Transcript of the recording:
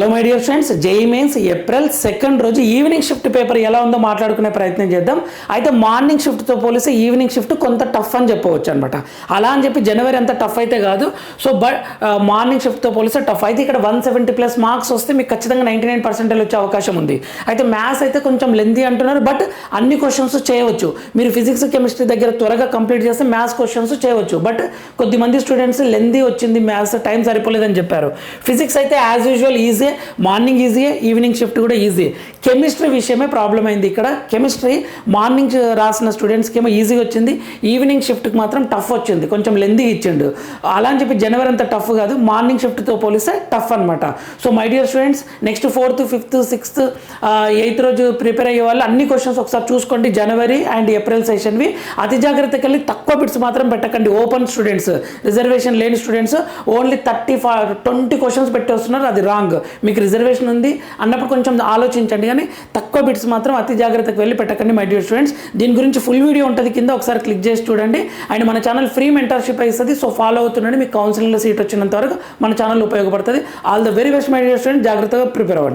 Hello my dear friends, JEE mains April 2 రోజు evening shift paper ఎలా ఉందో మాట్లాడుకునే ప్రయత్నం చేద్దాం. అయితే మార్నింగ్ షిఫ్ట్తో పోలిస్తే ఈవినింగ్ షిఫ్ట్ కొంత టఫ్ అని చెప్పవచ్చు అనమాట. అలా అని చెప్పి జనవరి అంత టఫ్ అయితే కాదు. సో మార్నింగ్ షిఫ్ట్తో పోలిస్తే టఫ్ అయితే ఇక్కడ 170+ మార్క్స్ వస్తే మీకు ఖచ్చితంగా 99% వచ్చే అవకాశం ఉంది. అయితే మ్యాథ్స్ అయితే కొంచెం లెంతీ అంటున్నారు, బట్ అన్ని క్వశ్చన్స్ చేయవచ్చు. మీరు ఫిజిక్స్ కెమిస్ట్రీ దగ్గర త్వరగా కంప్లీట్ చేస్తే మ్యాథ్స్ క్వశ్చన్స్ చేయవచ్చు. బట్ కొద్దిమంది స్టూడెంట్స్ లెంతీ వచ్చింది, మ్యాథ్స్ టైం సరిపోలేదని చెప్పారు. ఫిజిక్స్ అయితే యాజ్ యూజువల్ ఈజీ, మార్నింగ్ ఈజీయే, ఈవినింగ్ షిఫ్ట్ కూడా ఈజీ. కెమిస్ట్రీ విషయమే ప్రాబ్లం అయింది. ఇక్కడ కెమిస్ట్రీ మార్నింగ్ రాసిన స్టూడెంట్స్కి ఏమో ఈజీగా వచ్చింది, ఈవినింగ్ షిఫ్ట్కి మాత్రం టఫ్ వచ్చింది, కొంచెం లెందీ ఇచ్చిండు. అలా అని చెప్పి జనవరి అంత టఫ్ కాదు, మార్నింగ్ షిఫ్ట్తో పోలిస్తే టఫ్ అనమాట. So my dear students, next 4th, 5th, 6th, 8th రోజు ప్రిపేర్ అయ్యే వాళ్ళు అన్ని క్వశ్చన్స్ ఒకసారి చూసుకోండి. జనవరి అండ్ ఏప్రిల్ సెషన్వి అతి జాగ్రత్తకి వెళ్ళి తక్కువ బిట్స్ మాత్రం పెట్టకండి. ఓపెన్ స్టూడెంట్స్, రిజర్వేషన్ లేని స్టూడెంట్స్ ఓన్లీ 20 క్వశ్చన్స్ పెట్టి వస్తున్నారు, అది రాంగ్. మీకు రిజర్వేషన్ ఉంది అన్నప్పుడు కొంచెం ఆలోచించండి, కానీ తక్కువ బిట్స్ మాత్రం అతి జాగ్రత్తకు వెళ్ళి పెట్టకండి మై డియర్ స్టూడెంట్స్. దీని గురించి ఫుల్ వీడియో ఉంటుంది కింద, ఒకసారి క్లిక్ చేసి చూడండి. అండ్ మన ఛానల్ ఫ్రీ మెంటర్షిప్ ఇస్తుంది, సో ఫాలో అవుతుండండి. మీకు కౌన్సిలింగ్లో సీట్ వచ్చినంత వరకు మన ఛానల్ ఉపయోగపడుతుంది. All the very best my dear students, జాగ్రత్తగా ప్రిపేర్ అవ్వండి.